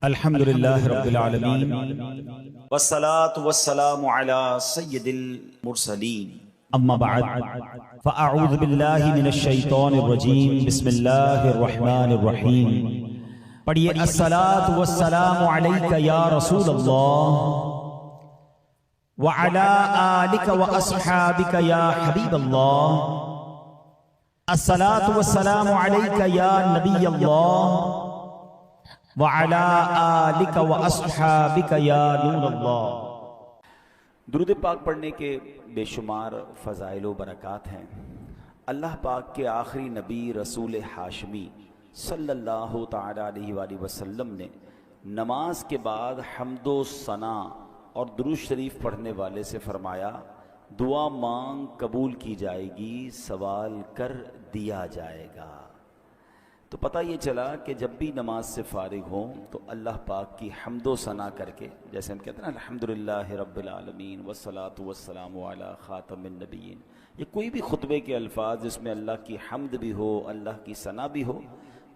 الحمدللہ رب العالمین والصلاة والسلام علی سید المرسلین اما بعد فاعوذ باللہ من الشیطان الرجیم بسم اللہ الرحمن الرحیم پڑھئے الصلاة والسلام علیک یا رسول اللہ وعلی آلک واصحابک یا حبیب اللہ الصلاة والسلام علیک یا نبی اللہ وعلی آلک واصحابک یا نور اللہ۔ درود پاک پڑھنے کے بے شمار فضائل و برکات ہیں۔ اللہ پاک کے آخری نبی رسول ہاشمی صلی اللہ تعالی علیہ وآلہ وسلم نے نماز کے بعد حمد و ثنا اور درود شریف پڑھنے والے سے فرمایا، دعا مانگ قبول کی جائے گی، سوال کر دیا جائے گا۔ تو پتہ یہ چلا کہ جب بھی نماز سے فارغ ہوں تو اللہ پاک کی حمد و ثنا کر کے، جیسے ہم کہتے ہیں نا الحمدللہ رب العالمین والصلاة والسلام علی خاتم النبیین، یہ کوئی بھی خطبے کے الفاظ جس میں اللہ کی حمد بھی ہو، اللہ کی ثنا بھی ہو،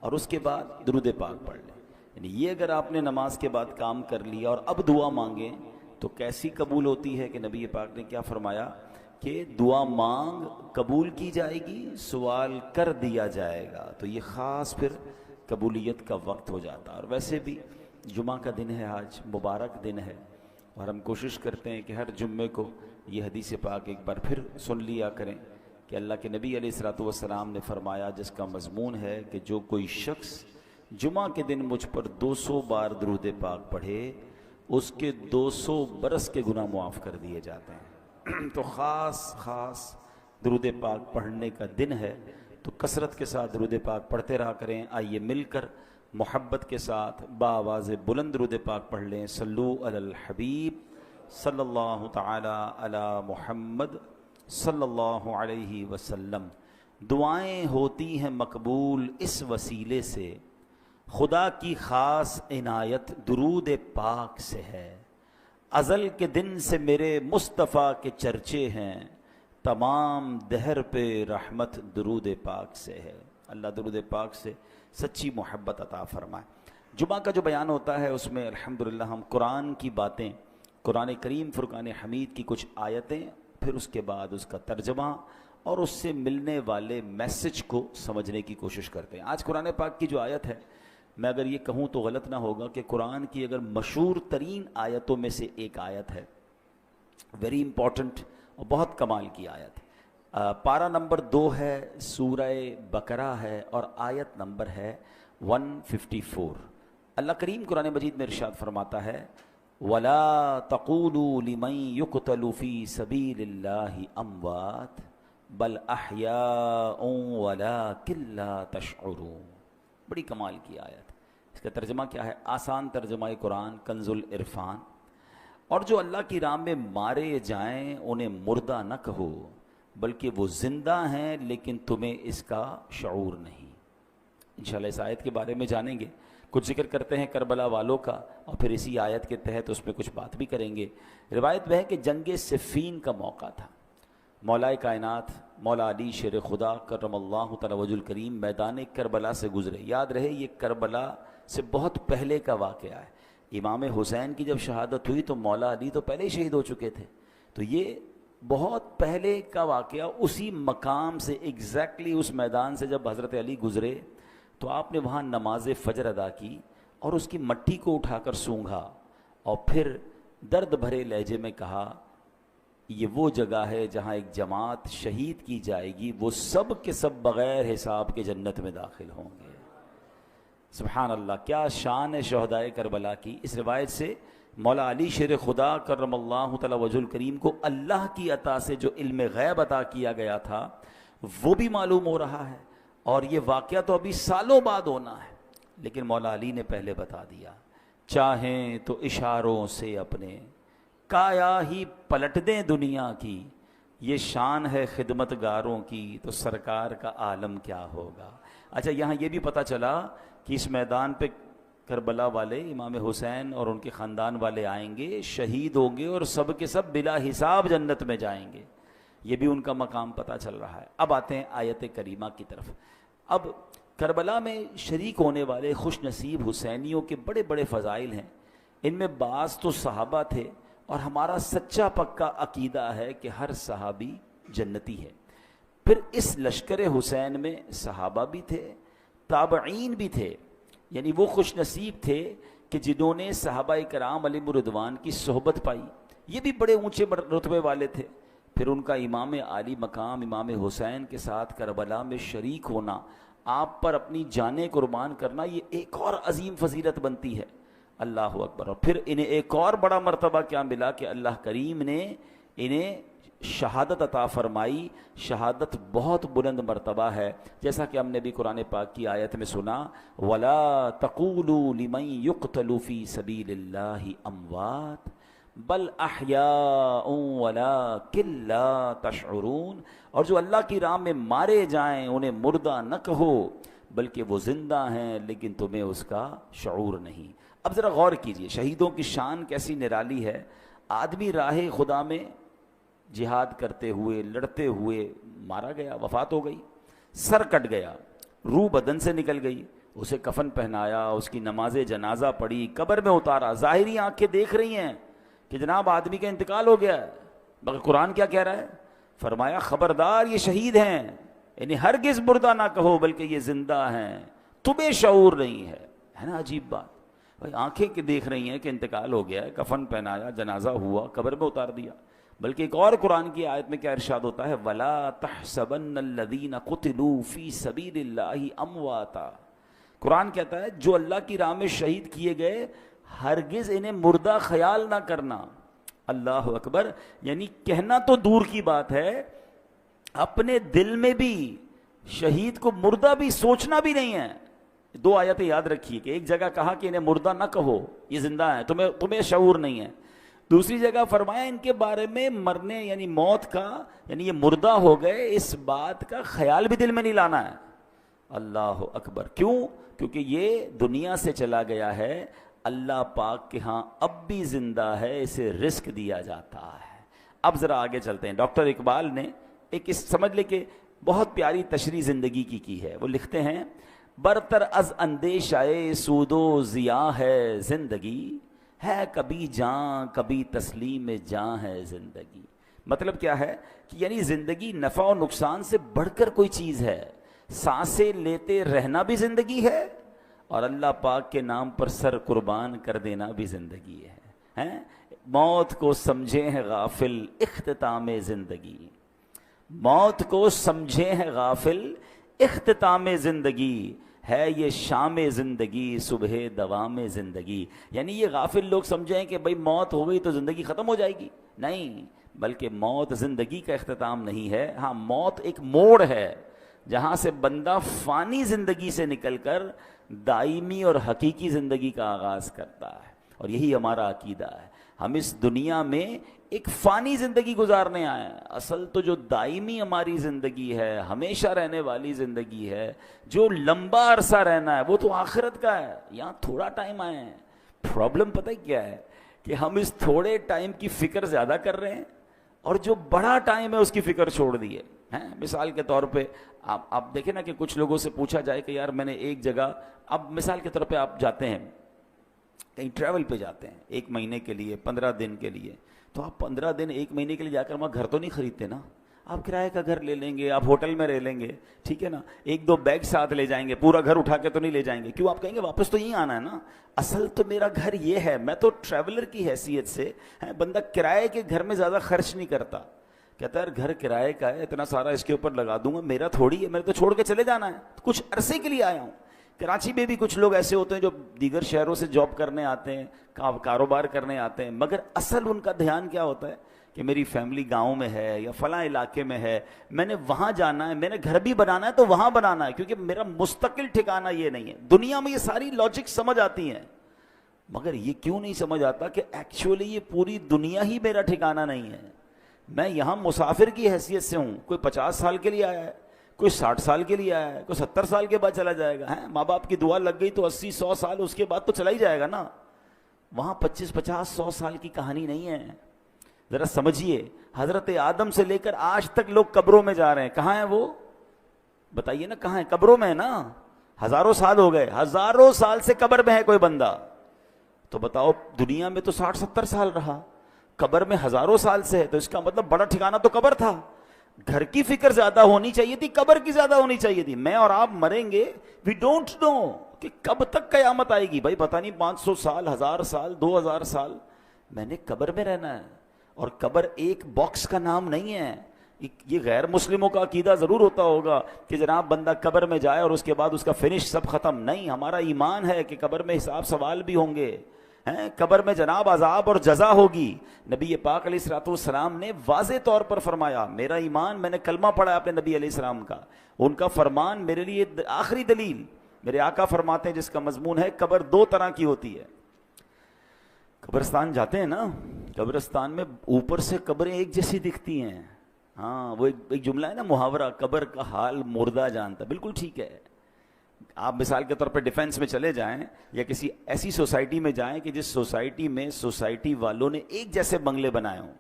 اور اس کے بعد درود پاک پڑھ لیں، یعنی یہ اگر آپ نے نماز کے بعد کام کر لیا اور اب دعا مانگیں تو کیسی قبول ہوتی ہے کہ نبی پاک نے کیا فرمایا کہ دعا مانگ قبول کی جائے گی، سوال کر دیا جائے گا۔ تو یہ خاص پھر قبولیت کا وقت ہو جاتا ہے۔ اور ویسے بھی جمعہ کا دن ہے، آج مبارک دن ہے، اور ہم کوشش کرتے ہیں کہ ہر جمعے کو یہ حدیث پاک ایک بار پھر سن لیا کریں کہ اللہ کے نبی علیہ الصلوۃ والسلام نے فرمایا، جس کا مضمون ہے کہ جو کوئی شخص جمعہ کے دن مجھ پر 200 بار درود پاک پڑھے، اس کے 200 برس کے گناہ معاف کر دیے جاتے ہیں۔ تو خاص درود پاک پڑھنے کا دن ہے، تو کثرت کے ساتھ درود پاک پڑھتے رہا کریں۔ آئیے مل کر محبت کے ساتھ بآواز بلند درود پاک پڑھ لیں۔ صلو علی الحبیب صلی اللہ تعالی علی محمد صلی اللہ علیہ وسلم۔ دعائیں ہوتی ہیں مقبول اس وسیلے سے، خدا کی خاص عنایت درود پاک سے ہے۔ ازل کے دن سے میرے مصطفیٰ کے چرچے ہیں، تمام دہر پہ رحمت درود پاک سے ہے۔ اللہ درود پاک سے سچی محبت عطا فرمائے۔ جمعہ کا جو بیان ہوتا ہے اس میں الحمدللہ ہم قرآن کی باتیں، قرآن کریم فرقان حمید کی کچھ آیتیں، پھر اس کے بعد اس کا ترجمہ اور اس سے ملنے والے میسج کو سمجھنے کی کوشش کرتے ہیں۔ آج قرآن پاک کی جو آیت ہے، میں اگر یہ کہوں تو غلط نہ ہوگا کہ قرآن کی اگر مشہور ترین آیتوں میں سے ایک آیت ہے، ویری امپورٹنٹ اور بہت کمال کی آیت ہے۔ پارہ نمبر 2 ہے، سورہ بقرہ ہے، اور آیت نمبر ہے 154۔ اللہ کریم قرآن مجید میں ارشاد فرماتا ہے، وَلَا تَقُولُوا لِمَن يُقْتَلُ فِي سَبِيلِ اللَّهِ أَمْوَاتٌ بَلْ أَحْيَاءٌ وَلَٰكِن لَّا تَشْعُرُونَ۔ بڑی کمال کی آیت۔ اس کا ترجمہ کیا ہے؟ آسان ترجمہ قرآن کنز العرفان۔ اور جو اللہ کی راہ میں مارے جائیں انہیں مردہ نہ کہو، بلکہ وہ زندہ ہیں لیکن تمہیں اس کا شعور نہیں۔ انشاءاللہ اس آیت کے بارے میں جانیں گے، کچھ ذکر کرتے ہیں کربلا والوں کا، اور پھر اسی آیت کے تحت اس میں کچھ بات بھی کریں گے۔ روایت میں ہے کہ جنگ صفین کا موقع تھا، مولا کائنات مولا علی شیر خدا کرم اللہ تعالی وجہ الکریم میدان کربلا سے گزرے۔ یاد رہے یہ کربلا سے بہت پہلے کا واقعہ ہے۔ امام حسین کی جب شہادت ہوئی تو مولا علی تو پہلے ہی شہید ہو چکے تھے، تو یہ بہت پہلے کا واقعہ۔ اسی مقام سے ایگزیکٹلی اس میدان سے جب حضرت علی گزرے تو آپ نے وہاں نماز فجر ادا کی اور اس کی مٹی کو اٹھا کر سونگھا، اور پھر درد بھرے لہجے میں کہا، یہ وہ جگہ ہے جہاں ایک جماعت شہید کی جائے گی، وہ سب کے سب بغیر حساب کے جنت میں داخل ہوں گے۔ سبحان اللہ، کیا شان ہے شہدائے کربلا کی۔ اس روایت سے مولا علی شیر خدا کرم اللہ تعالی وجہ الکریم کو اللہ کی عطا سے جو علم غیب عطا کیا گیا تھا وہ بھی معلوم ہو رہا ہے، اور یہ واقعہ تو ابھی سالوں بعد ہونا ہے، لیکن مولا علی نے پہلے بتا دیا۔ چاہیں تو اشاروں سے اپنے کایا ہی پلٹ دیں دنیا کی، یہ شان ہے خدمت گاروں کی، تو سرکار کا عالم کیا ہوگا۔ اچھا، یہاں یہ بھی پتہ چلا کہ اس میدان پہ کربلا والے امام حسین اور ان کے خاندان والے آئیں گے، شہید ہوں گے، اور سب کے سب بلا حساب جنت میں جائیں گے۔ یہ بھی ان کا مقام پتہ چل رہا ہے۔ اب آتے ہیں آیت کریمہ کی طرف۔ اب کربلا میں شریک ہونے والے خوش نصیب حسینیوں کے بڑے بڑے فضائل ہیں. ان میں بعض تو صحابہ تھے، اور ہمارا سچا پکا عقیدہ ہے کہ ہر صحابی جنتی ہے. پھر اس لشکر حسین میں صحابہ بھی تھے، تابعین بھی تھے، یعنی وہ خوش نصیب تھے کہ جنہوں نے صحابہ کرام علیہم رضوان کی صحبت پائی. یہ بھی بڑے اونچے رتبے والے تھے. پھر ان کا امام عالی مقام امام حسین کے ساتھ کربلا میں شریک ہونا، آپ پر اپنی جانیں قربان کرنا، یہ ایک اور عظیم فضیلت بنتی ہے. اللہ اکبر. اور پھر انہیں ایک اور بڑا مرتبہ کیا ملا کہ اللہ کریم نے انہیں شہادت عطا فرمائی. شہادت بہت بلند مرتبہ ہے، جیسا کہ ہم نے بھی قرآن پاک کی آیت میں سنا، وَلَا تَقُولُوا لِمَن يُقْتَلُ فِي سَبِيلِ اللَّهِ أَمْوَاتٌ بل احیاء ولکن لا تشعرون. اور جو اللہ کی راہ میں مارے جائیں انہیں مردہ نہ کہو، بلکہ وہ زندہ ہیں لیکن تمہیں اس کا شعور نہیں. اب ذرا غور کیجئے، شہیدوں کی شان کیسی نرالی ہے. آدمی راہ خدا میں جہاد کرتے ہوئے لڑتے ہوئے مارا گیا، وفات ہو گئی، سر کٹ گیا، روح بدن سے نکل گئی، اسے کفن پہنایا، اس کی نماز جنازہ پڑھی، قبر میں اتارا، ظاہری آنکھیں دیکھ رہی ہیں کہ جناب آدمی کا انتقال ہو گیا ہے، مگر قرآن کیا کہہ رہا ہے؟ فرمایا خبردار یہ شہید ہیں، یعنی ہرگز مردہ نہ کہو بلکہ یہ زندہ ہیں، تمہیں شعور نہیں ہے. ہے نا عجیب بات؟ بھائی آنکھیں کہ دیکھ رہی ہیں کہ انتقال ہو گیا ہے، کفن پہنایا، جنازہ ہوا، قبر میں اتار دیا. بلکہ ایک اور قرآن کی آیت میں کیا ارشاد ہوتا ہے، وَلَا تَحْسَبَنَّ الَّذِينَ قُتِلُوا فِي سَبِيلِ اللَّهِ أَمْوَاتًا. قرآن کہتا ہے جو اللہ کی راہ میں شہید کیے گئے ہرگز انہیں مردہ خیال نہ کرنا. اللہ اکبر. یعنی کہنا تو دور کی بات ہے، اپنے دل میں بھی شہید کو مردہ بھی سوچنا بھی نہیں ہے. دو آیتیں یاد رکھیے کہ ایک جگہ کہا کہ انہیں مردہ نہ کہو، یہ زندہ ہیں، تمہیں شعور نہیں ہے. دوسری جگہ فرمایا ان کے بارے میں مرنے یعنی موت کا، یعنی یہ مردہ ہو گئے، اس بات کا خیال بھی دل میں نہیں لانا ہے. اللہ اکبر. کیوں؟ کیونکہ یہ دنیا سے چلا گیا ہے، اللہ پاک کے ہاں اب بھی زندہ ہے، اسے رزق دیا جاتا ہے. اب ذرا آگے چلتے ہیں. ڈاکٹر اقبال نے ایک سمجھ لے کہ بہت پیاری تشریح زندگی کی ہے. وہ لکھتے ہیں برتر از اندیشہ سود و ضیاء ہے زندگی، ہے کبھی جاں کبھی تسلیم جاں ہے زندگی. مطلب کیا ہے کہ یعنی زندگی نفع و نقصان سے بڑھ کر کوئی چیز ہے. سانسیں لیتے رہنا بھی زندگی ہے، اور اللہ پاک کے نام پر سر قربان کر دینا بھی زندگی ہے. موت کو سمجھے ہیں غافل اختتام زندگی، موت کو سمجھے ہیں غافل اختتام زندگی، ہے یہ شام زندگی صبح دوام زندگی. یعنی یہ غافل لوگ سمجھیں کہ بھئی موت ہو گئی تو زندگی ختم ہو جائے گی. نہیں، بلکہ موت زندگی کا اختتام نہیں ہے. ہاں، موت ایک موڑ ہے جہاں سے بندہ فانی زندگی سے نکل کر دائمی اور حقیقی زندگی کا آغاز کرتا ہے. اور یہی ہمارا عقیدہ ہے. ہم اس دنیا میں ایک فانی زندگی گزارنے آئے ہیں. اصل تو جو دائمی ہماری زندگی ہے، ہمیشہ رہنے والی زندگی ہے، جو لمبا عرصہ رہنا ہے، وہ تو آخرت کا ہے. یہاں تھوڑا ٹائم آئے ہیں. پرابلم پتہ کیا ہے کہ ہم اس تھوڑے ٹائم کی فکر زیادہ کر رہے ہیں، اور جو بڑا ٹائم ہے اس کی فکر چھوڑ دی ہے. مثال کے طور پہ آپ دیکھیں نا کہ کچھ لوگوں سے پوچھا جائے کہ یار میں نے ایک جگہ، اب مثال کے طور پہ آپ جاتے ہیں کہیں ٹریول پہ جاتے ہیں 1 مہینے کے لیے، 15 دن کے لیے، تو آپ 15 دن 1 مہینے کے لیے جا کر وہاں گھر تو نہیں خریدتے نا. آپ کرائے کا گھر لے لیں گے، آپ ہوٹل میں رہ لیں گے، ٹھیک ہے نا. 1-2 بیگ ساتھ لے جائیں گے، پورا گھر اٹھا کے تو نہیں لے جائیں گے. کیوں؟ آپ کہیں گے واپس تو یہیں آنا ہے نا. اصل تو میرا گھر یہ ہے، میں تو ٹریولر کی حیثیت سے، بندہ کرائے کے گھر میں زیادہ خرچ نہیں کرتا. کہتا ہے یار گھر کرائے کا ہے، اتنا سارا اس کے اوپر لگا دوں گا، میرا تھوڑی ہے، میرے تو چھوڑ کے چلے جانا ہے، کچھ عرصے کے لیے آیا ہوں. کراچی میں بھی کچھ لوگ ایسے ہوتے ہیں جو دیگر شہروں سے جاب کرنے آتے ہیں، کاروبار کرنے آتے ہیں، مگر اصل ان کا دھیان کیا ہوتا ہے کہ میری فیملی گاؤں میں ہے یا فلاں علاقے میں ہے، میں نے وہاں جانا ہے، میں نے گھر بھی بنانا ہے تو وہاں بنانا ہے، کیونکہ میرا مستقل ٹھکانہ یہ نہیں ہے. دنیا میں یہ ساری لاجک سمجھ آتی ہیں، مگر یہ کیوں نہیں سمجھ آتا کہ ایکچولی یہ پوری دنیا ہی میرا ٹھکانہ نہیں ہے. میں یہاں مسافر کی حیثیت سے ہوں. کوئی 50 سال کے لیے آیا ہے، کوئی 60 سال کے لیے آیا ہے، کوئی 70 سال کے بعد چلا جائے گا. ماں باپ کی دعا لگ گئی تو 80-100 سال اس کے بعد تو چلا ہی جائے گا نا. وہاں 25-50-100 سال کی کہانی نہیں ہے. ذرا سمجھیے، حضرت آدم سے لے کر آج تک لوگ قبروں میں جا رہے ہیں. کہاں ہیں وہ؟ بتائیے نا، کہاں ہیں؟ قبروں میں ہے نا. ہزاروں سال ہو گئے، ہزاروں سال سے قبر میں ہے کوئی بندہ، تو بتاؤ دنیا میں تو 60-70 سال رہا، قبر میں ہزاروں سال سے ہے، تو اس کا مطلب بڑا ٹھکانہ تو قبر تھا. گھر کی فکر زیادہ ہونی چاہیے تھی، قبر کی زیادہ ہونی چاہیے تھی. میں اور آپ مریں گے، وی ڈونٹ نو کہ کب تک قیامت آئے گی. بھائی پتہ نہیں 500 سال، 1000 سال، 2000 سال میں نے قبر میں رہنا ہے. اور قبر ایک باکس کا نام نہیں ہے. یہ غیر مسلموں کا عقیدہ ضرور ہوتا ہوگا کہ جناب بندہ قبر میں جائے اور اس کے بعد اس کا فنش سب ختم. نہیں، ہمارا ایمان ہے کہ قبر میں حساب سوال بھی ہوں گے، قبر میں جناب عذاب اور جزا ہوگی. نبی پاک علیہ الصلوۃ والسلام نے واضح طور پر فرمایا، میرا ایمان، میں نے کلمہ پڑھا اپنے نبی علیہ السلام کا، ان کا فرمان میرے لیے آخری دلیل. میرے آقا فرماتے ہیں جس کا مضمون ہے قبر 2 طرح کی ہوتی ہے. قبرستان جاتے ہیں نا، قبرستان میں اوپر سے قبریں ایک جیسی دکھتی ہیں. ہاں، وہ ایک جملہ ہے نا، محاورہ، قبر کا حال مردہ جانتا. بالکل ٹھیک ہے. آپ مثال کے طور پہ ڈیفینس میں چلے جائیں یا کسی ایسی سوسائٹی میں جائیں کہ جس سوسائٹی میں سوسائٹی والوں نے ایک جیسے بنگلے بنائے ہوں،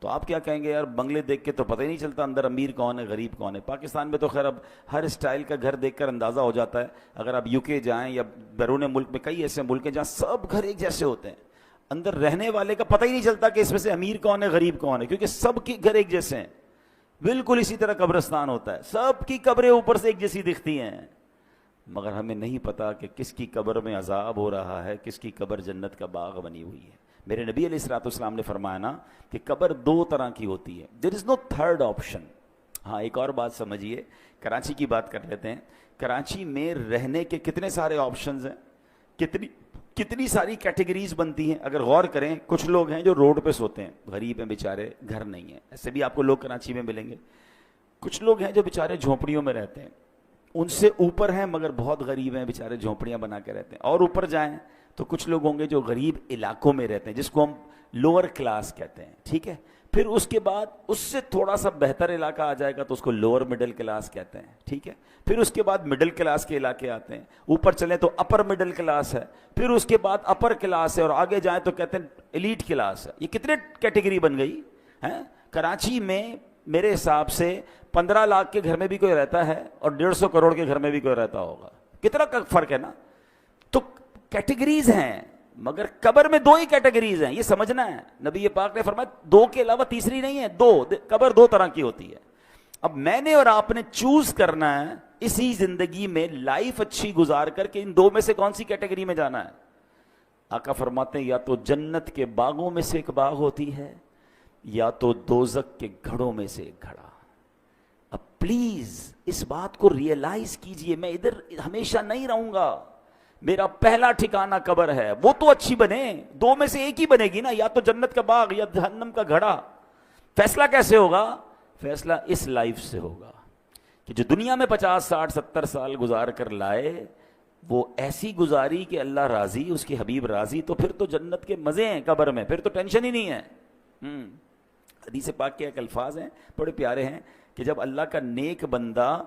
تو آپ کیا کہیں گے؟ یار بنگلے دیکھ کے تو پتہ ہی نہیں چلتا اندر امیر کون ہے غریب کون ہے. پاکستان میں تو خیر اب ہر اسٹائل کا گھر دیکھ کر اندازہ ہو جاتا ہے. اگر آپ یو کے جائیں یا بیرون ملک میں کئی ایسے ملک ہیں جہاں سب گھر ایک جیسے ہوتے ہیں، اندر رہنے والے کا پتہ ہی نہیں چلتا کہ اس میں سے امیر کون ہے غریب کون ہے، کیونکہ سب کے گھر ایک جیسے ہیں. بالکل اسی طرح قبرستان ہوتا ہے، سب کی قبریں اوپر سے ایک جیسی دکھتی ہیں، مگر ہمیں نہیں پتا کہ کس کی قبر میں عذاب ہو رہا ہے، کس کی قبر جنت کا باغ بنی ہوئی ہے. میرے نبی علیہ الصلوۃ والسلام نے فرمایا نا کہ قبر 2 طرح کی ہوتی ہے. دیر از نو تھرڈ آپشن. ہاں، ایک اور بات سمجھیے، کراچی کی بات کر لیتے ہیں. کراچی میں رہنے کے کتنے سارے آپشنز ہیں، کتنی ساری کیٹیگریز بنتی ہیں. اگر غور کریں، کچھ لوگ ہیں جو روڈ پہ سوتے ہیں، غریب ہیں بیچارے، گھر نہیں ہیں. ایسے بھی آپ کو لوگ کراچی میں ملیں گے. کچھ لوگ ہیں جو بیچارے جھونپڑیوں میں رہتے ہیں، ان سے اوپر ہیں مگر بہت غریب ہیں، بیچارے جھونپڑیاں بنا کے رہتے ہیں. اور اوپر جائیں تو کچھ لوگ ہوں گے جو غریب علاقوں میں رہتے ہیں، جس کو ہم لوور کلاس کہتے ہیں. ٹھیک ہے. پھر اس کے بعد اس سے تھوڑا سا بہتر علاقہ آ جائے گا تو اس کو لوور مڈل کلاس کہتے ہیں. ٹھیک ہے. پھر اس کے بعد مڈل کلاس کے علاقے آتے ہیں. اوپر چلیں تو اپر مڈل کلاس ہے. پھر اس کے بعد اپر کلاس ہے، اور آگے جائیں تو کہتے ہیں ایلیٹ کلاس ہے. یہ کتنے کیٹیگری بن گئی ہیں. کراچی میں میرے حساب سے 15 لاکھ کے گھر میں بھی کوئی رہتا ہے اور 150 کروڑ کے گھر میں بھی کوئی رہتا ہوگا. کتنا فرق ہے نا. تو کیٹیگریز ہیں، مگر قبر میں 2 ہی کیٹیگریز ہیں، یہ سمجھنا ہے. نبی پاک نے فرمایا 2 کے علاوہ تیسری نہیں ہے. 2 قبر 2 طرح کی ہوتی ہے. اب میں نے اور آپ نے چوز کرنا ہے اسی زندگی میں لائف اچھی گزار کر کے ان 2 میں سے کون سی کیٹیگری میں جانا ہے. آقا فرماتے ہیں یا تو جنت کے باغوں میں سے ایک باغ ہوتی ہے، یا تو دوزخ کے گھڑوں میں سے ایک گھڑا. اب پلیز اس بات کو ریئلائز کیجئے، میں ادھر ہمیشہ نہیں رہوں گا. میرا پہلا ٹھکانہ قبر ہے، وہ تو اچھی بنے، 2 میں سے ایک ہی بنے گی نا، یا تو جنت کا باغ یا جہنم کا گھڑا. فیصلہ کیسے ہوگا؟ فیصلہ اس لائف سے ہوگا کہ جو دنیا میں 50 60 70 سال گزار کر لائے، وہ ایسی گزاری کہ اللہ راضی، اس کے حبیب راضی، تو پھر تو جنت کے مزے ہیں قبر میں، پھر تو ٹینشن ہی نہیں ہے. حدیث پاک کے ایک الفاظ ہیں بڑے پیارے ہیں کہ جب اللہ کا نیک بندہ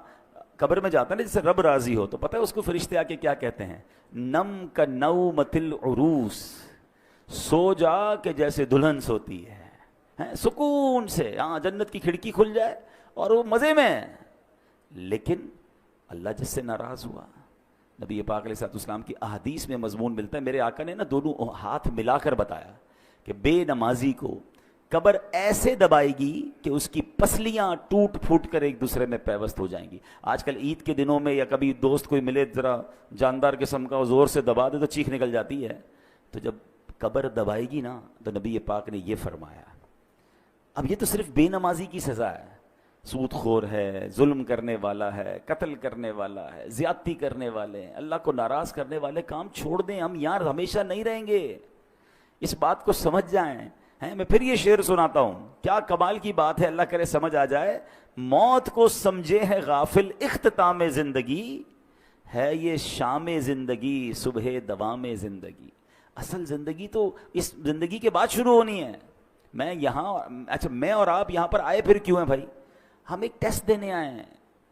قبر میں جاتا ہے نا، جیسے رب راضی ہو، تو پتہ ہے اس کو فرشتے آ کے کیا کہتے ہیں؟ نم کا نومۃ العروس، سو جا کہ جیسے دلہن سوتی ہے، سکون سے. ہاں، جنت کی کھڑکی کھل جائے اور وہ مزے میں. لیکن اللہ جس سے ناراض ہوا، نبی پاک علیہ السلام کی احادیث میں مضمون ملتا ہے. میرے آقا نے نا دونوں ہاتھ ملا کر بتایا کہ بے نمازی کو قبر ایسے دبائے گی کہ اس کی پسلیاں ٹوٹ پھوٹ کر ایک دوسرے میں پیوست ہو جائیں گی. آج کل عید کے دنوں میں یا کبھی دوست کوئی ملے ذرا جاندار قسم کا، زور سے دبا دے تو چیخ نکل جاتی ہے. تو جب قبر دبائے گی نا تو نبی پاک نے یہ فرمایا. اب یہ تو صرف بے نمازی کی سزا ہے، سود خور ہے، ظلم کرنے والا ہے، قتل کرنے والا ہے، زیادتی کرنے والے ہیں، اللہ کو ناراض کرنے والے کام چھوڑ دیں. ہم یار ہمیشہ نہیں رہیں گے، اس بات کو سمجھ جائیں. میں پھر یہ شعر سناتا ہوں، کیا کمال کی بات ہے، اللہ کرے سمجھ آ جائے. موت کو سمجھے ہے غافل اختتام زندگی، ہے یہ شام زندگی صبح دوام زندگی. اصل زندگی تو اس زندگی کے بعد شروع ہونی ہے. میں اور آپ یہاں پر آئے پھر کیوں ہیں بھائی؟ ہم ایک ٹیسٹ دینے آئے ہیں.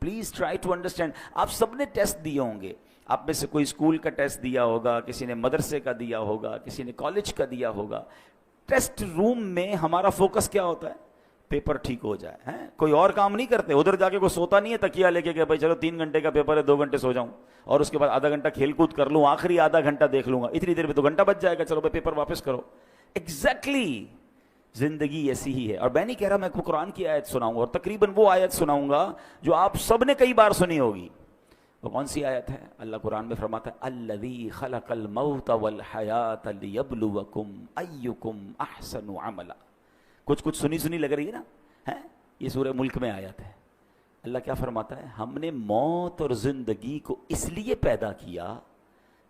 Please try to understand. آپ سب نے ٹیسٹ دیے ہوں گے. آپ میں سے کوئی اسکول کا ٹیسٹ دیا ہوگا، کسی نے مدرسے کا دیا ہوگا، کسی نے کالج کا دیا ہوگا. ٹیسٹ روم میں ہمارا فوکس کیا ہوتا ہے؟ پیپر ٹھیک ہو جائے ہیں. کوئی اور کام نہیں کرتے, ادھر جا کے کوئی سوتا نہیں ہے تکیہ لے کے کہ بھائی چلو 3 گھنٹے کا پیپر ہے 2 گھنٹے سو جاؤں اور اس کے بعد آدھا گھنٹہ کھیل کود کر لوں, آخری آدھا گھنٹہ دیکھ لوں گا, اتنی دیر میں 2 گھنٹہ بچ جائے گا, چلو بھائی پیپر واپس کرو. ایگزیکٹلی زندگی ایسی ہی ہے. اور میں نہیں کہہ رہا میں کو قرآن کی آیت سناؤں گا, اور تقریباً وہ آیت سناؤں گا جو آپ سب نے کئی بار سنی ہوگی. وہ کون سی آیت ہے؟ اللہ قرآن میں فرماتا ہے الذی خلق الموت والحیات لیبلوکم ایکم احسن عملا. کچھ سنی لگ رہی ہے نا, یہ سورہ ملک میں آیت ہے. اللہ کیا فرماتا ہے؟ ہم نے موت اور زندگی کو اس لیے پیدا کیا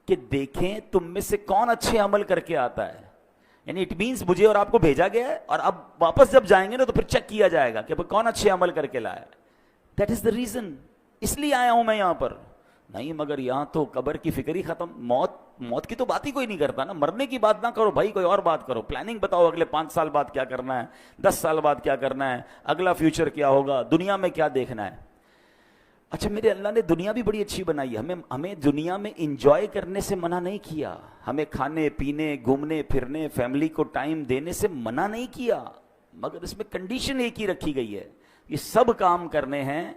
کہ دیکھیں تم میں سے کون اچھے عمل کر کے آتا ہے. یعنی اٹ مینس مجھے اور آپ کو بھیجا گیا ہے, اور اب واپس جب جائیں گے نا تو پھر چیک کیا جائے گا کہ کون اچھے عمل کر کے لایا. دیٹ از دا ریزن, اس لیے آیا ہوں میں یہاں پر. نہیں مگر یہاں تو قبر کی فکر ہی ختم. موت کی تو بات ہی کوئی نہیں کرتا نا. مرنے کی بات نہ کرو بھائی, کوئی اور بات کرو. پلاننگ بتاؤ اگلے 5 سال بعد کیا کرنا ہے, 10 سال بعد کیا کرنا ہے, اگلا فیوچر کیا ہوگا, دنیا میں کیا دیکھنا ہے. اچھا میرے اللہ نے دنیا بھی بڑی اچھی بنائی ہے. ہمیں دنیا میں انجوائے کرنے سے منع نہیں کیا, ہمیں کھانے پینے گھومنے پھرنے فیملی کو ٹائم دینے سے منع نہیں کیا, مگر اس میں کنڈیشن ایک ہی رکھی گئی ہے, یہ سب کام کرنے ہیں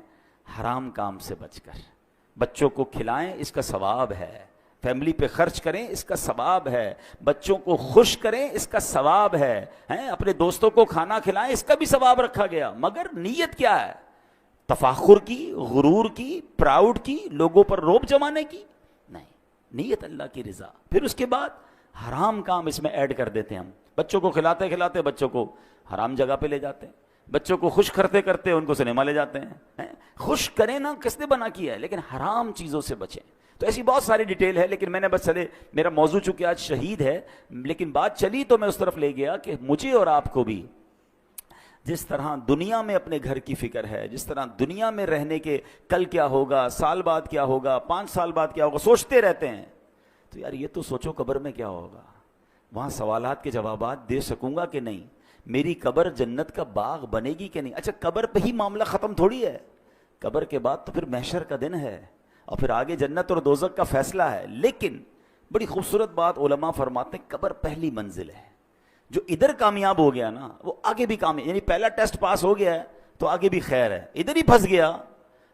حرام کام سے بچ کر. بچوں کو کھلائیں اس کا ثواب ہے, فیملی پہ خرچ کریں اس کا ثواب ہے, بچوں کو خوش کریں اس کا ثواب ہے, اپنے دوستوں کو کھانا کھلائیں اس کا بھی ثواب رکھا گیا. مگر نیت کیا ہے؟ تفاخر کی, غرور کی, پراؤڈ کی, لوگوں پر روب جمانے کی نہیں. نیت اللہ کی رضا. پھر اس کے بعد حرام کام اس میں ایڈ کر دیتے ہیں ہم. بچوں کو کھلاتے کھلاتے بچوں کو حرام جگہ پہ لے جاتے ہیں, بچوں کو خوش کرتے کرتے ان کو سنیما لے جاتے ہیں. خوش کریں نا, کس نے بنا کیا ہے, لیکن حرام چیزوں سے بچیں. تو ایسی بہت ساری ڈیٹیل ہے, لیکن میں نے بس چلے, میرا موضوع چونکہ آج شہید ہے, لیکن بات چلی تو میں اس طرف لے گیا کہ مجھے اور آپ کو بھی جس طرح دنیا میں اپنے گھر کی فکر ہے, جس طرح دنیا میں رہنے کے کل کیا ہوگا, سال بعد کیا ہوگا, 5 سال بعد کیا ہوگا, سوچتے رہتے ہیں. تو یار یہ تو سوچو قبر میں کیا ہوگا, وہاں سوالات کے جوابات دے سکوں گا کہ نہیں, میری قبر جنت کا باغ بنے گی کہ نہیں. اچھا قبر پہ ہی معاملہ ختم تھوڑی ہے, قبر کے بعد تو پھر محشر کا دن ہے, اور پھر آگے جنت اور دوزخ کا فیصلہ ہے. لیکن بڑی خوبصورت بات علماء فرماتے ہیں, قبر پہلی منزل ہے. جو ادھر کامیاب ہو گیا نا وہ آگے بھی کامیاب, یعنی پہلا ٹیسٹ پاس ہو گیا ہے تو آگے بھی خیر ہے. ادھر ہی پھنس گیا.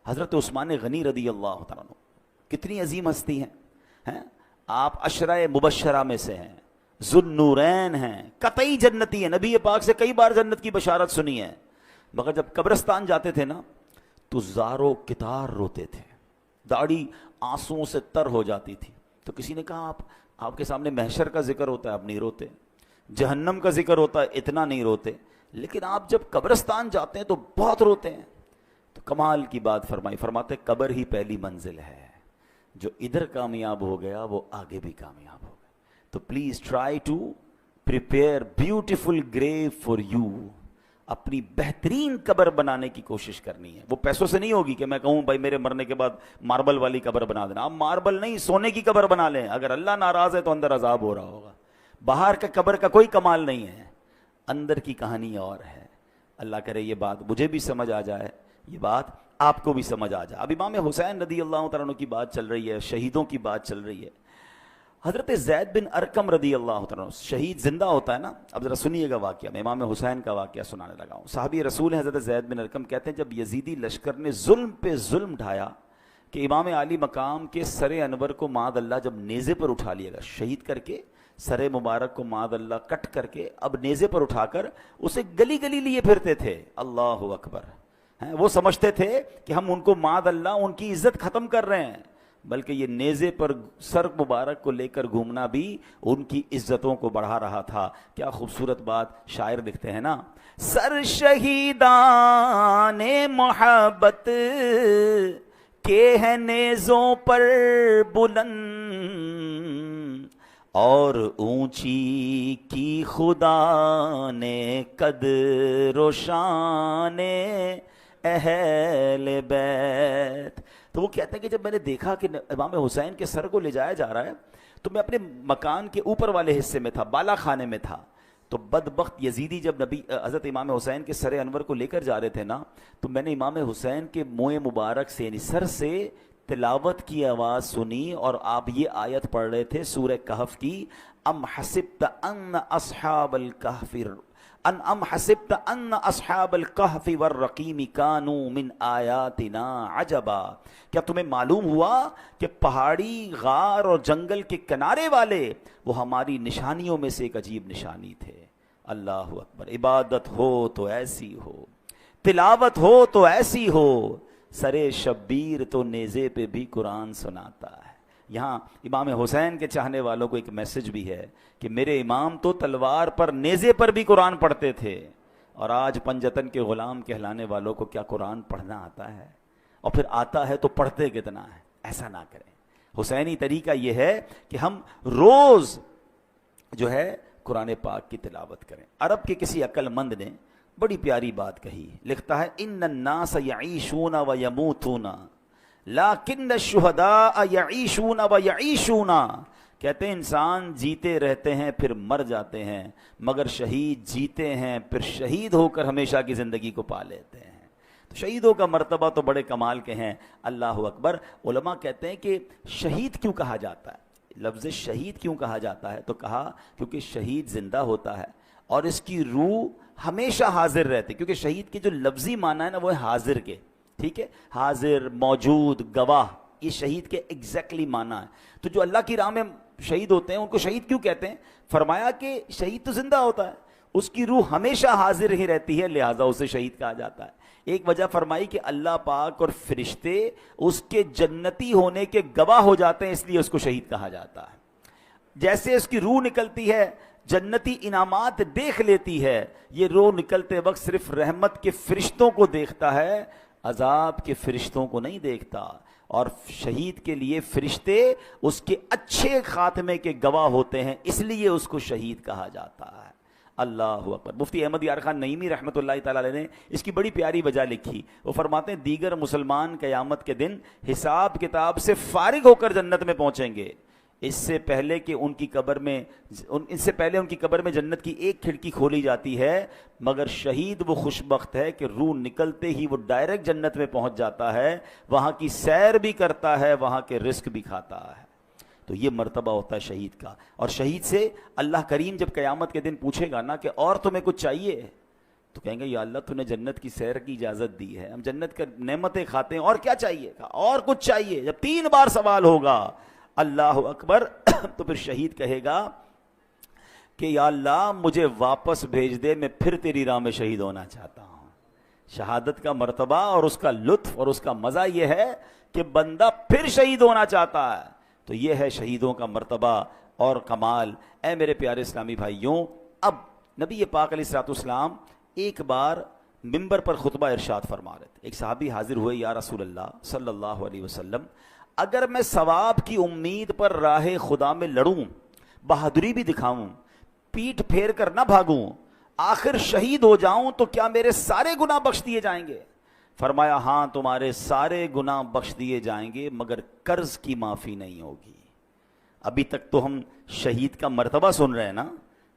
حضرت عثمان غنی رضی اللہ تعالیٰ عنہ کتنی عظیم ہستی ہیں, آپ عشرہ مبشرہ میں سے ہیں, ذوالنورین ہیں, قطعی جنتی ہیں, نبی پاک سے کئی بار جنت کی بشارت سنی ہے. مگر جب قبرستان جاتے تھے نا تو زارو کتار روتے تھے, داڑھی آنسوؤں سے تر ہو جاتی تھی. تو کسی نے کہا آپ کے سامنے محشر کا ذکر ہوتا ہے, آپ نہیں روتے, جہنم کا ذکر ہوتا ہے اتنا نہیں روتے, لیکن آپ جب قبرستان جاتے ہیں تو بہت روتے ہیں. تو کمال کی بات فرمائی, فرماتے قبر ہی پہلی منزل ہے, جو ادھر کامیاب ہو گیا وہ آگے بھی کامیاب ہو گیا. تو please try to prepare beautiful grave for you. اپنی بہترین قبر بنانے کی کوشش کرنی ہے. وہ پیسوں سے نہیں ہوگی کہ میں کہوں بھائی میرے مرنے کے بعد ماربل والی قبر بنا دینا. آپ ماربل نہیں, سونے کی قبر بنا لیں. اگر اللہ ناراض ہے تو اندر عذاب ہو رہا ہوگا. باہر کا قبر کا کوئی کمال نہیں ہے, اندر کی کہانی اور ہے. اللہ کرے یہ بات مجھے بھی سمجھ آ جائے, یہ بات آپ کو بھی سمجھ آ جائے. اب امام حسین رضی اللہ تعالیٰ عنہ کی بات چل رہی ہے, شہیدوں کی بات چل رہی ہے. حضرت زید بن ارقم رضی اللہ تعالیٰ عنہ, شہید زندہ ہوتا ہے نا. اب ذرا سنیے گا واقعہ, میں امام حسین کا واقعہ سنانے لگا ہوں. صحابی رسول ہیں حضرت زید بن ارقم, کہتے ہیں جب یزیدی لشکر نے ظلم پہ ظلم ڈھایا کہ امام عالی مقام کے سر انور کو معاذ اللہ جب نیزے پر اٹھا لیا گیا, شہید کر کے سر مبارک کو معاذ اللہ کٹ کر کے اب نیزے پر اٹھا کر اسے گلی گلی لیے پھرتے تھے. اللہ اکبر. وہ سمجھتے تھے کہ ہم ان کو معاذ اللہ ان کی عزت ختم کر رہے ہیں, بلکہ یہ نیزے پر سر مبارک کو لے کر گھومنا بھی ان کی عزتوں کو بڑھا رہا تھا. کیا خوبصورت بات شاعر لکھتے ہیں نا, سر شہیدان محبت کے ہیں نیزوں پر بلند, اور اونچی کی خدا نے قدر و شان اہل بیت. تو وہ کہتے ہیں کہ جب میں نے دیکھا کہ امام حسین کے سر کو لے جایا جا رہا ہے تو میں اپنے مکان کے اوپر والے حصے میں تھا, بالا خانے میں تھا. تو بدبخت یزیدی جب حضرت امام حسین کے سر انور کو لے کر جا رہے تھے نا, تو میں نے امام حسین کے منہ مبارک سے یعنی سر سے تلاوت کی آواز سنی اور آپ یہ آیت پڑھ رہے تھے سورہ کہف کی، ام حسبت ان اصحاب الکہف ام حسبت ان اصحاب الکہف والرقیم کانوا من آیاتنا عجبا، کیا تمہیں معلوم ہوا کہ پہاڑی، غار اور جنگل کے کنارے والے وہ ہماری نشانیوں میں سے ایک عجیب نشانی تھے۔ اللہ اکبر، عبادت ہو تو ایسی ہو، تلاوت ہو تو ایسی ہو، سرے شبیر تو نیزے پہ بھی قرآن سناتا ہے۔ یہاں امام حسین کے چاہنے والوں کو ایک میسج بھی ہے کہ میرے امام تو تلوار پر، نیزے پر بھی قرآن پڑھتے تھے، اور آج پنجتن کے غلام کہلانے والوں کو کیا قرآن پڑھنا آتا ہے؟ اور پھر آتا ہے تو پڑھتے کتنا ہے؟ ایسا نہ کریں۔ حسینی طریقہ یہ ہے کہ ہم روز جو ہے قرآن پاک کی تلاوت کریں۔ عرب کے کسی عقل مند نے بڑی پیاری بات کہی، لکھتا ہے ان الناس یعیشون و یموتون لیکن الشہداء یعیشون و یعیشون، کہتے ہیں انسان جیتے رہتے ہیں پھر مر جاتے ہیں، مگر شہید جیتے ہیں پھر شہید ہو کر ہمیشہ کی زندگی کو پا لیتے ہیں۔ تو شہیدوں کا مرتبہ تو بڑے کمال کے ہیں۔ اللہ اکبر۔ علماء کہتے ہیں کہ شہید کیوں کہا جاتا ہے، لفظ شہید کیوں کہا جاتا ہے، تو کہا کیونکہ شہید زندہ ہوتا ہے اور اس کی روح ہمیشہ حاضر رہتی، کیونکہ شہید کے جو لفظی معنی ہے نا وہ ہے حاضر کے، ٹھیک ہے، حاضر، موجود، گواہ، یہ شہید کے ایگزیکٹلی معنی ہے۔ تو جو اللہ کی راہ میں شہید ہوتے ہیں ان کو شہید کیوں کہتے ہیں؟ فرمایا کہ شہید تو زندہ ہوتا ہے، اس کی روح ہمیشہ حاضر ہی رہتی ہے، لہٰذا اسے شہید کہا جاتا ہے۔ ایک وجہ فرمائی کہ اللہ پاک اور فرشتے اس کے جنتی ہونے کے گواہ ہو جاتے ہیں، اس لیے اس کو شہید کہا جاتا ہے۔ جیسے اس کی روح نکلتی ہے، جنتی انعامات دیکھ لیتی ہے، یہ روح نکلتے وقت صرف رحمت کے فرشتوں کو دیکھتا ہے، عذاب کے فرشتوں کو نہیں دیکھتا، اور شہید کے لیے فرشتے اس کے اچھے خاتمے کے گواہ ہوتے ہیں، اس لیے اس کو شہید کہا جاتا ہے۔ اللہ اکبر۔ مفتی احمد یار خان نعیمی رحمۃ اللہ تعالی علیہ نے اس کی بڑی پیاری وجہ لکھی، وہ فرماتے ہیں دیگر مسلمان قیامت کے دن حساب کتاب سے فارغ ہو کر جنت میں پہنچیں گے، اس سے پہلے ان کی قبر میں جنت کی ایک کھڑکی کھولی جاتی ہے، مگر شہید وہ خوش بخت ہے کہ روح نکلتے ہی وہ ڈائریکٹ جنت میں پہنچ جاتا ہے، وہاں کی سیر بھی کرتا ہے، وہاں کے رزق بھی کھاتا ہے۔ تو یہ مرتبہ ہوتا ہے شہید کا۔ اور شہید سے اللہ کریم جب قیامت کے دن پوچھے گا نا کہ اور تمہیں کچھ چاہیے، تو کہیں گے یا اللہ تو نے جنت کی سیر کی اجازت دی ہے، ہم جنت کے نعمتیں کھاتے ہیں، اور کیا چاہیے؟ اور کچھ چاہیے؟ جب 3 بار سوال ہوگا، اللہ اکبر، تو پھر شہید کہے گا کہ یا اللہ مجھے واپس بھیج دے، میں پھر تیری راہ میں شہید ہونا چاہتا ہوں۔ شہادت کا مرتبہ اور اس کا لطف اور اس کا مزہ یہ ہے کہ بندہ پھر شہید ہونا چاہتا ہے۔ تو یہ ہے شہیدوں کا مرتبہ اور کمال۔ اے میرے پیارے اسلامی بھائیوں، اب نبی پاک علیہ الصلوۃ والسلام ایک بار ممبر پر خطبہ ارشاد فرما رہے تھے۔ ایک صحابی حاضر ہوئے، یا رسول اللہ صلی اللہ علیہ وسلم، اگر میں ثواب کی امید پر راہ خدا میں لڑوں، بہادری بھی دکھاؤں، پیٹھ پھیر کر نہ بھاگوں، آخر شہید ہو جاؤں تو کیا میرے سارے گناہ بخش دیے جائیں گے؟ فرمایا ہاں تمہارے سارے گناہ بخش دیے جائیں گے، مگر قرض کی معافی نہیں ہوگی۔ ابھی تک تو ہم شہید کا مرتبہ سن رہے ہیں نا،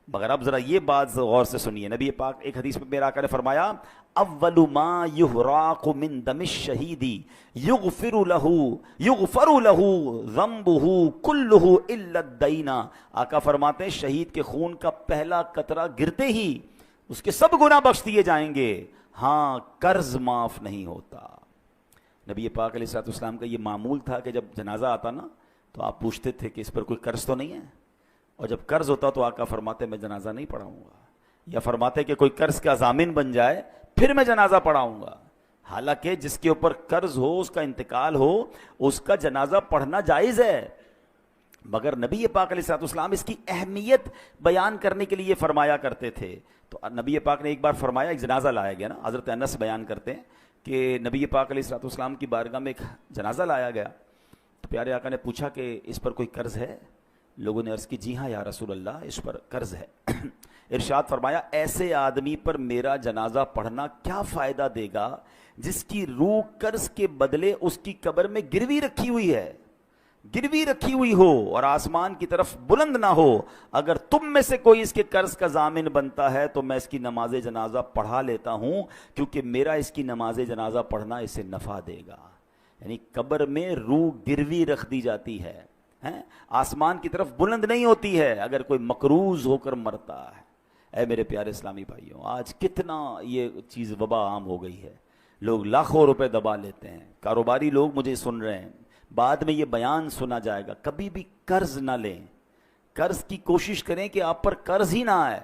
مگر اب ذرا یہ بات غور سے سنیے۔ نبی پاک ایک حدیث میں میرا آقا نے فرمایا اول ما یحراق من دم الشہید یغفر له ذنبه كله الا الدین۔ آقا فرماتے ہیں شہید کے خون کا پہلا قطرہ گرتے ہی اس کے سب گناہ بخش دیے جائیں گے، ہاں قرض معاف نہیں ہوتا۔ نبی پاک علیہ الصلوۃ والسلام کا یہ معمول تھا کہ جب جنازہ آتا نا تو آپ پوچھتے تھے کہ اس پر کوئی قرض تو نہیں ہے، اور جب قرض ہوتا تو آقا فرماتے میں جنازہ نہیں پڑھاؤں گا، یا فرماتے کہ کوئی قرض کا ضامن بن جائے پھر میں جنازہ پڑھاؤں گا۔ حالانکہ جس کے اوپر قرض ہو، اس کا انتقال ہو، اس کا جنازہ پڑھنا جائز ہے، مگر نبی پاک علیہ الصلوۃ والسلام اس کی اہمیت بیان کرنے کے لیے فرمایا کرتے تھے۔ تو نبی پاک نے ایک بار فرمایا، ایک جنازہ لایا گیا نا، حضرت انس بیان کرتے ہیں کہ نبی پاک علیہ الصلوۃ والسلام کی بارگاہ میں ایک جنازہ لایا گیا، تو پیارے آقا نے پوچھا کہ اس پر کوئی قرض ہے؟ لوگوں نے عرض کی جی ہاں یا رسول اللہ اس پر قرض ہے۔ ارشاد فرمایا ایسے آدمی پر میرا جنازہ پڑھنا کیا فائدہ دے گا جس کی روح قرض کے بدلے اس کی قبر میں گروی رکھی ہوئی ہے، گروی رکھی ہوئی ہو اور آسمان کی طرف بلند نہ ہو۔ اگر تم میں سے کوئی اس کے قرض کا ضامن بنتا ہے تو میں اس کی نماز جنازہ پڑھا لیتا ہوں، کیونکہ میرا اس کی نماز جنازہ پڑھنا اسے نفع دے گا۔ یعنی قبر میں روح گروی رکھ دی جاتی ہے، آسمان کی طرف بلند نہیں ہوتی ہے اگر کوئی مقروض ہو کر مرتا ہے۔ اے میرے پیارے اسلامی بھائیوں، آج کتنا یہ چیز وبا عام ہو گئی ہے، لوگ لاکھوں روپے دبا لیتے ہیں۔ کاروباری لوگ مجھے سن رہے ہیں، بعد میں یہ بیان سنا جائے گا، کبھی بھی قرض نہ لیں، قرض کی کوشش کریں کہ آپ پر قرض ہی نہ آئے،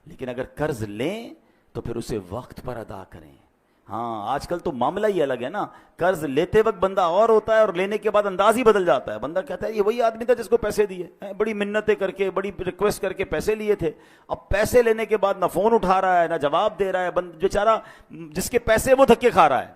لیکن اگر قرض لیں تو پھر اسے وقت پر ادا کریں۔ ہاں آج کل تو معاملہ ہی الگ ہے نا، قرض لیتے وقت بندہ اور ہوتا ہے اور لینے کے بعد انداز ہی بدل جاتا ہے۔ بندہ کہتا ہے یہ وہی آدمی تھا جس کو پیسے دیے، بڑی منتیں کر کے بڑی ریکویسٹ کر کے پیسے لیے تھے، اب پیسے لینے کے بعد نہ فون اٹھا رہا ہے نہ جواب دے رہا ہے، بیچارہ جس کے پیسے وہ دھکے کھا رہا ہے۔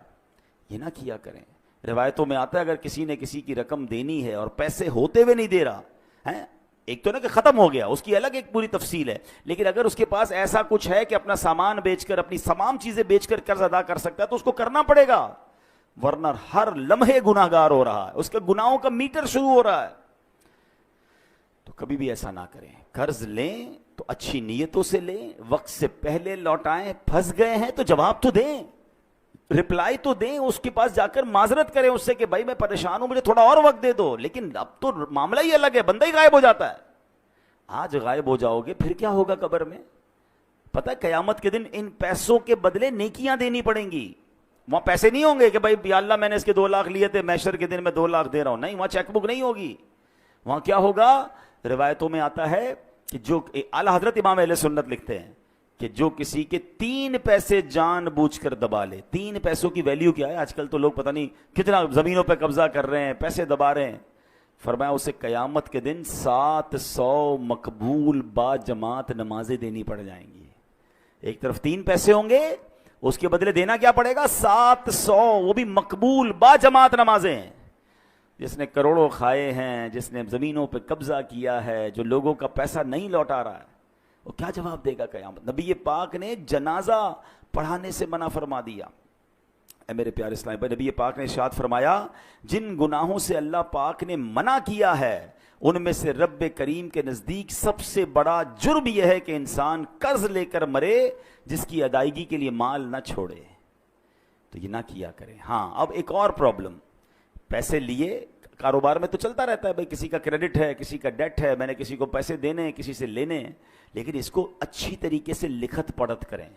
یہ نہ کیا کریں۔ روایتوں میں آتا ہے اگر کسی نے کسی کی رقم دینی ہے اور پیسے ہوتے ہوئے نہیں دے رہا ہے، ایک تو نا کہ ختم ہو گیا، اس کی الگ ایک پوری تفصیل ہے، لیکن اگر اس کے پاس ایسا کچھ ہے کہ اپنا سامان بیچ کر اپنی تمام چیزیں بیچ کر قرض ادا کر سکتا ہے تو اس کو کرنا پڑے گا، ورنہ ہر لمحے گناہ گار ہو رہا ہے، اس کے گناہوں کا میٹر شروع ہو رہا ہے۔ تو کبھی بھی ایسا نہ کریں، قرض لیں تو اچھی نیتوں سے لیں، وقت سے پہلے لوٹائیں، پھنس گئے ہیں تو جواب تو دیں، رپلائی تو دیں، اس کے پاس جا کر معذرت کریں اس سے کہ بھائی میں پریشان ہوں، مجھے تھوڑا اور وقت دے دو، لیکن اب تو معاملہ ہی الگ ہے، بندہ ہی غائب ہو جاتا ہے۔ آج غائب ہو جاؤ گے پھر کیا ہوگا قبر میں؟ پتہ ہے قیامت کے دن ان پیسوں کے بدلے نیکیاں دینی پڑیں گی۔ وہاں پیسے نہیں ہوں گے کہ بھائی یا اللہ میں نے اس کے 2 لاکھ لیے تھے، محشر کے دن میں 2 لاکھ دے رہا ہوں، نہیں، وہاں چیک بک نہیں ہوگی۔ وہاں کیا ہوگا؟ روایتوں میں آتا ہے کہ جو اعلیٰ حضرت امام اہل سنت لکھتے ہیں کہ جو کسی کے 3 پیسے جان بوجھ کر دبا لے، 3 پیسوں کی ویلیو کیا ہے؟ آج کل تو لوگ پتہ نہیں کتنا زمینوں پہ قبضہ کر رہے ہیں، پیسے دبا رہے ہیں۔ فرمایا اسے قیامت کے دن 700 مقبول با جماعت نمازیں دینی پڑ جائیں گی۔ ایک طرف 3 پیسے ہوں گے، اس کے بدلے دینا کیا پڑے گا؟ 700، وہ بھی مقبول با جماعت نمازیں۔ جس نے کروڑوں کھائے ہیں، جس نے زمینوں پہ قبضہ کیا ہے، جو لوگوں کا پیسہ نہیں لوٹا رہا ہے، وہ کیا جواب دے گا قیامت؟ نبی پاک نے جنازہ پڑھانے سے منع فرما دیا۔ اے میرے پیارے اسلام بھائی، نبی پاک نے ارشاد فرمایا جن گناہوں سے اللہ پاک نے منع کیا ہے ان میں سے رب کریم کے نزدیک سب سے بڑا جرم یہ ہے کہ انسان قرض لے کر مرے جس کی ادائیگی کے لیے مال نہ چھوڑے۔ تو یہ نہ کیا کریں۔ ہاں اب ایک اور پرابلم، پیسے لیے کاروبار میں تو چلتا رہتا ہے، بھائی کسی کا کریڈٹ ہے، کسی کا ڈیٹ ہے، میں نے کسی کو پیسے دینے ہیں، کسی سے لینے ہیں، لیکن اس کو اچھی طریقے سے لکھت پڑھت کریں،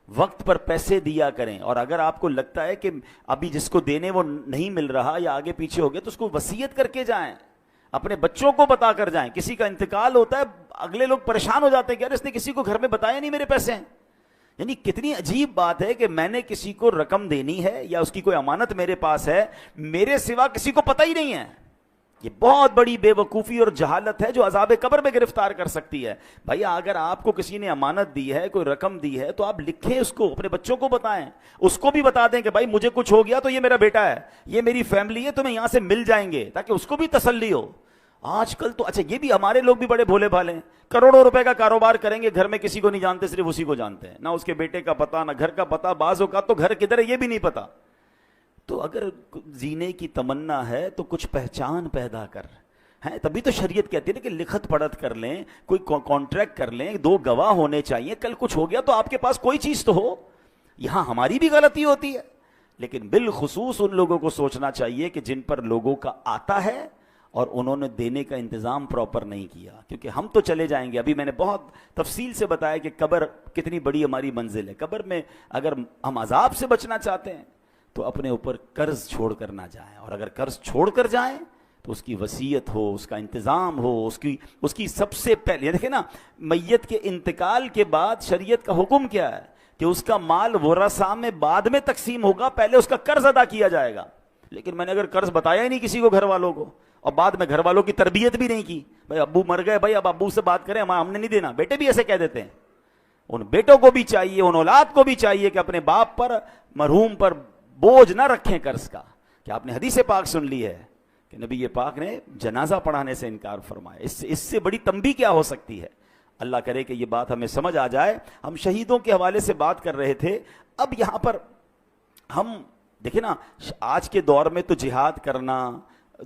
وقت پر پیسے دیا کریں، اور اگر آپ کو لگتا ہے کہ ابھی جس کو دینے وہ نہیں مل رہا یا آگے پیچھے ہو گیا تو اس کو وصیت کر کے جائیں، اپنے بچوں کو بتا کر جائیں۔ کسی کا انتقال ہوتا ہے، اگلے لوگ پریشان ہو جاتے ہیں کہ یار اس نے کسی کو گھر میں بتایا نہیں میرے پیسے ہیں۔ یعنی کتنی عجیب بات ہے کہ میں نے کسی کو رقم دینی ہے یا اس کی کوئی امانت میرے پاس ہے، میرے سوا کسی کو پتہ ہی نہیں ہے۔ یہ بہت بڑی بے وقوفی اور جہالت ہے جو عذاب قبر میں گرفتار کر سکتی ہے۔ بھائی اگر آپ کو کسی نے امانت دی ہے، کوئی رقم دی ہے، تو آپ لکھیں اس کو، اپنے بچوں کو بتائیں، اس کو بھی بتا دیں کہ بھائی مجھے کچھ ہو گیا تو یہ میرا بیٹا ہے، یہ میری فیملی ہے، تمہیں یہاں سے مل جائیں گے، تاکہ اس کو بھی تسلی ہو۔ آج کل تو اچھا یہ بھی ہمارے لوگ بھی بڑے بھولے بھالے ہیں، کروڑوں روپے کا کاروبار کریں گے، گھر میں کسی کو نہیں جانتے، صرف اسی کو جانتے ہیں، نہ اس کے بیٹے کا پتہ نہ گھر کا پتہ، بعض اوقات تو گھر کدھر ہے یہ بھی نہیں پتا۔ تو اگر جینے کی تمنا ہے تو کچھ پہچان پیدا کر ہیں، تبھی تو شریعت کہتی ہے کہ لکھت پڑھت کر لیں، کوئی کانٹریکٹ کر لیں، 2 گواہ ہونے چاہیے، کل کچھ ہو گیا تو آپ کے پاس کوئی چیز تو ہو۔ یہاں ہماری بھی غلطی ہوتی ہے، لیکن بالخصوص ان لوگوں کو سوچنا چاہیے کہ جن پر لوگوں کا آتا ہے اور انہوں نے دینے کا انتظام پراپر نہیں کیا، کیونکہ ہم تو چلے جائیں گے۔ ابھی میں نے بہت تفصیل سے بتایا کہ قبر کتنی بڑی ہماری منزل ہے۔ قبر میں اگر ہم عذاب سے بچنا چاہتے ہیں تو اپنے اوپر قرض چھوڑ کر نہ جائیں، اور اگر قرض چھوڑ کر جائیں تو اس کی وصیت ہو، اس کا انتظام ہو، اس کی سب سے پہلے دیکھیں نا، میت کے انتقال کے بعد شریعت کا حکم کیا ہے کہ اس کا مال ورثاء میں بعد میں تقسیم ہوگا، پہلے اس کا قرض ادا کیا جائے گا۔ لیکن میں نے اگر قرض بتایا ہی نہیں کسی کو، گھر والوں کو، اور بعد میں گھر والوں کی تربیت بھی نہیں کی، بھائی ابو مر گئے، بھائی اب ابو سے بات کریں، ہم نے نہیں دینا، بیٹے بھی ایسے کہہ دیتے ہیں۔ ان بیٹوں کو بھی چاہیے، ان اولاد کو بھی چاہیے کہ اپنے باپ پر، مرحوم پر بوجھ نہ رکھیں قرض کا۔ کہ آپ نے حدیث پاک سن لی ہے کہ نبی پاک نے جنازہ پڑھانے سے انکار فرمایا، اس سے بڑی تنبیہ کیا ہو سکتی ہے؟ اللہ کرے کہ یہ بات ہمیں سمجھ آ جائے۔ ہم شہیدوں کے حوالے سے بات کر رہے تھے، اب یہاں پر ہم دیکھیں نا، آج کے دور میں تو جہاد کرنا،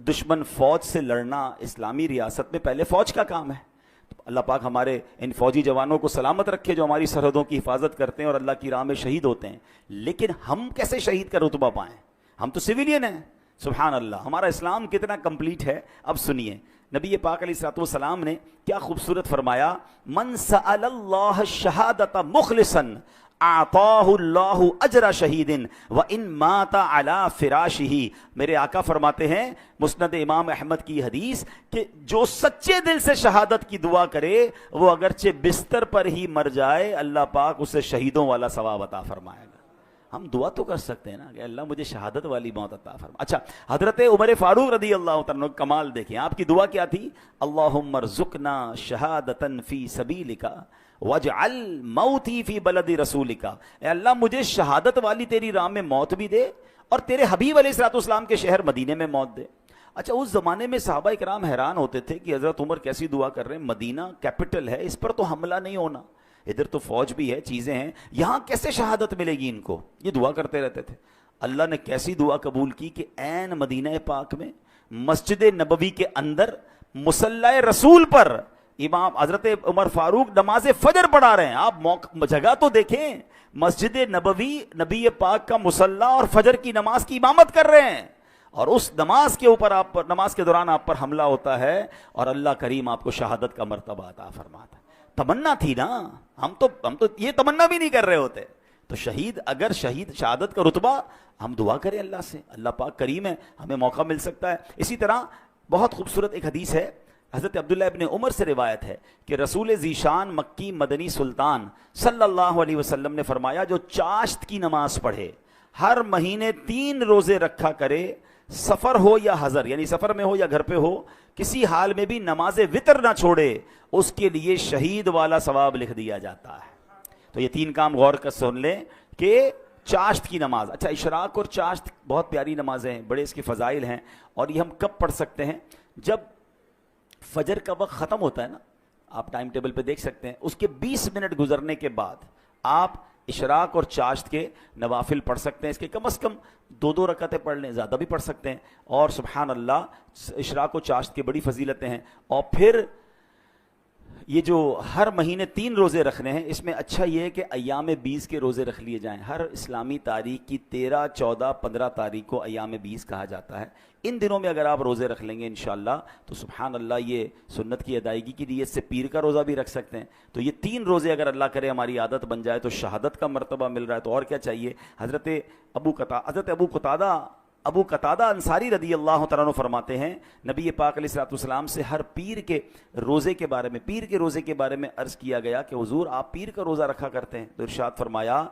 دشمن فوج سے لڑنا اسلامی ریاست میں پہلے فوج کا کام ہے۔ تو اللہ پاک ہمارے ان فوجی جوانوں کو سلامت رکھے جو ہماری سرحدوں کی حفاظت کرتے ہیں اور اللہ کی راہ میں شہید ہوتے ہیں، لیکن ہم کیسے شہید کا رتبہ پائیں؟ ہم تو سویلین ہیں، سبحان اللہ، ہمارا اسلام کتنا کمپلیٹ ہے. اب سنیے نبی پاک علیہ الصلوۃ والسلام نے کیا خوبصورت فرمایا، من سأل اللہ الشہادۃ مخلصا اعطاہ اللہ اجر شہید وان مات علی فراشہ. میرے آقا فرماتے ہیں مسند امام احمد کی حدیث کہ جو سچے دل سے شہادت کی دعا کرے وہ اگرچہ بستر پر ہی مر جائے اللہ پاک اسے شہیدوں والا ثواب عطا فرمائے گا. ہم دعا تو کر سکتے ہیں نا کہ اللہ مجھے شہادت والی موت عطا فرما. اچھا حضرت عمر فاروق رضی اللہ تعالیٰ عنہ کمال دیکھیں، آپ کی دعا کیا تھی، اللہم ارزقنا شہادتا فی سبیلک واجعل موتی فی بلد رسولک. اے اللہ مجھے شہادت والی تیری راہ میں موت بھی دے اور تیرے حبیب علیہ الصلوۃ والسلام کے شہر مدینے میں موت دے. اچھا اس زمانے میں صحابہ کرام حیران ہوتے تھے کہ حضرت عمر کیسی دعا کر رہے ہیں، مدینہ کیپٹل ہے، اس پر تو حملہ نہیں ہونا، ادھر تو فوج بھی ہے، چیزیں ہیں، یہاں کیسے شہادت ملے گی ان کو. یہ دعا کرتے رہتے تھے. اللہ نے کیسی دعا قبول کی کہ عین مدینہ پاک میں مسجد نبوی کے اندر مصلی رسول پر امام حضرت عمر فاروق نماز فجر پڑھا رہے ہیں. آپ جگہ تو دیکھیں، مسجد نبوی، نبی پاک کا مصلی اور فجر کی نماز کی امامت کر رہے ہیں، اور اس نماز کے اوپر آپ پر، نماز کے دوران آپ پر حملہ ہوتا ہے اور اللہ کریم آپ کو شہادت کا مرتبہ عطا فرماتا ہے. تمنا تھی نا، ہم تو یہ تمنا بھی نہیں کر رہے ہوتے. تو شہید، اگر شہادت کا رتبہ، ہم دعا کریں اللہ سے، اللہ پاک کریم ہے، ہمیں موقع مل سکتا ہے. اسی طرح بہت خوبصورت ایک حدیث ہے، حضرت عبداللہ ابن عمر سے روایت ہے کہ رسول ذیشان مکی مدنی سلطان صلی اللہ علیہ وسلم نے فرمایا جو چاشت کی نماز پڑھے، ہر مہینے 3 روزے رکھا کرے، سفر ہو یا حضر، یعنی سفر میں ہو یا گھر پہ ہو، کسی حال میں بھی نماز وطر نہ چھوڑے، اس کے لیے شہید والا ثواب لکھ دیا جاتا ہے. تو یہ 3 کام غور کر سن لیں کہ چاشت کی نماز. اچھا اشراق اور چاشت بہت پیاری نمازیں ہیں، بڑے اس کے فضائل ہیں، اور یہ ہم کب پڑھ سکتے ہیں، جب فجر کا وقت ختم ہوتا ہے نا، آپ ٹائم ٹیبل پہ دیکھ سکتے ہیں، اس کے 20 منٹ گزرنے کے بعد آپ اشراق اور چاشت کے نوافل پڑھ سکتے ہیں. اس کے کم از کم 2 رکعتیں پڑھ لیں، زیادہ بھی پڑھ سکتے ہیں. اور سبحان اللہ اشراق و چاشت کی بڑی فضیلتیں ہیں. اور پھر یہ جو ہر مہینے 3 روزے رکھنے ہیں، اس میں اچھا یہ ہے کہ ایام 20 کے روزے رکھ لیے جائیں. ہر اسلامی تاریخ کی 13، 14، 15 تاریخ کو ایام 20 کہا جاتا ہے. ان دنوں میں اگر آپ روزے رکھ لیں گے انشاءاللہ تو سبحان اللہ یہ سنت کی ادائیگی کی نیت سے پیر کا روزہ بھی رکھ سکتے ہیں. تو یہ 3 روزے اگر اللہ کرے ہماری عادت بن جائے تو شہادت کا مرتبہ مل رہا ہے، تو اور کیا چاہیے. حضرت ابو قتادہ انصاری رضی اللہ تعالیٰ عنہ فرماتے ہیں نبی پاک علیہ الصلوۃ والسلام سے ہر پیر کے روزے کے بارے میں عرض کیا گیا کہ حضور آپ پیر کا روزہ رکھا کرتے ہیں، تو ارشاد فرمایا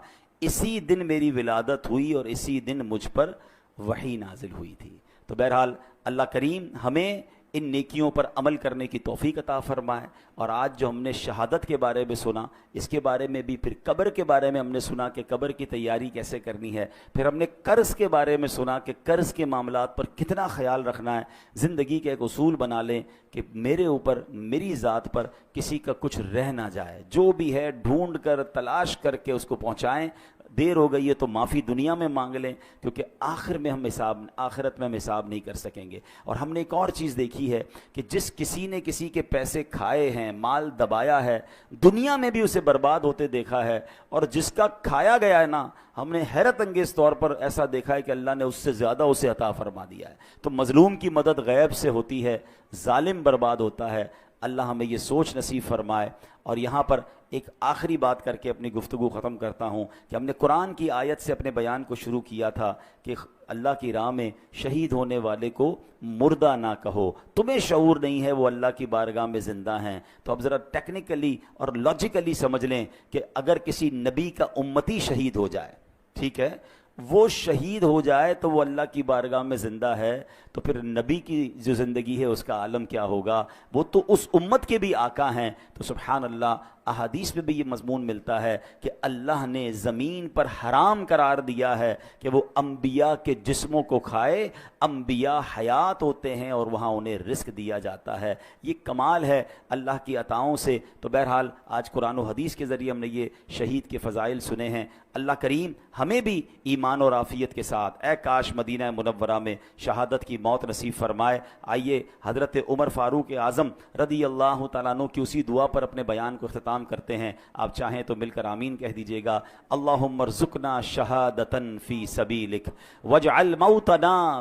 اسی دن میری ولادت ہوئی اور اسی دن مجھ پر وحی نازل ہوئی تھی. تو بہرحال اللہ کریم ہمیں ان نیکیوں پر عمل کرنے کی توفیق عطا فرمائے. اور آج جو ہم نے شہادت کے بارے میں سنا، اس کے بارے میں بھی، پھر قبر کے بارے میں ہم نے سنا کہ قبر کی تیاری کیسے کرنی ہے، پھر ہم نے قرض کے بارے میں سنا کہ قرض کے معاملات پر کتنا خیال رکھنا ہے. زندگی کا ایک اصول بنا لیں کہ میرے اوپر، میری ذات پر کسی کا کچھ رہ نہ جائے، جو بھی ہے ڈھونڈ کر تلاش کر کے اس کو پہنچائیں. دیر ہو گئی ہے تو معافی دنیا میں مانگ لیں، کیونکہ آخرت میں ہم حساب نہیں کر سکیں گے. اور ہم نے ایک اور چیز دیکھی ہے کہ جس کسی نے کسی کے پیسے کھائے ہیں، مال دبایا ہے، دنیا میں بھی اسے برباد ہوتے دیکھا ہے. اور جس کا کھایا گیا ہے نا، ہم نے حیرت انگیز طور پر ایسا دیکھا ہے کہ اللہ نے اس سے زیادہ اسے عطا فرما دیا ہے. تو مظلوم کی مدد غیب سے ہوتی ہے، ظالم برباد ہوتا ہے. اللہ ہمیں یہ سوچ نصیب فرمائے. اور یہاں پر ایک آخری بات کر کے اپنی گفتگو ختم کرتا ہوں کہ ہم نے قرآن کی آیت سے اپنے بیان کو شروع کیا تھا کہ اللہ کی راہ میں شہید ہونے والے کو مردہ نہ کہو، تمہیں شعور نہیں ہے وہ اللہ کی بارگاہ میں زندہ ہیں. تو اب ذرا ٹیکنیکلی اور لاجیکلی سمجھ لیں کہ اگر کسی نبی کا امتی شہید ہو جائے، ٹھیک ہے، وہ شہید ہو جائے تو وہ اللہ کی بارگاہ میں زندہ ہے، تو پھر نبی کی جو زندگی ہے اس کا عالم کیا ہوگا. وہ تو اس امت کے بھی آقا ہیں. تو سبحان اللہ احادیث میں بھی یہ مضمون ملتا ہے کہ اللہ نے زمین پر حرام قرار دیا ہے کہ وہ انبیاء کے جسموں کو کھائے. انبیاء حیات ہوتے ہیں اور وہاں انہیں رزق دیا جاتا ہے. یہ کمال ہے اللہ کی عطاؤں سے. تو بہرحال آج قرآن و حدیث کے ذریعے ہم نے یہ شہید کے فضائل سنے ہیں. اللہ کریم ہمیں بھی ایمان اور عافیت کے ساتھ اے کاش مدینہ منورہ میں شہادت کی موت نصیب فرمائے. آئیے حضرت عمر فاروق اعظم رضی اللہ تعالیٰ عنہ کی اسی دعا پر اپنے بیان کو اختتام کرتے ہیں. آپ چاہیں تو مل کر آمین کہہ دیجئے گا. اللہم ارزقنا شہادتاً فی سبیلک واجعل موتنا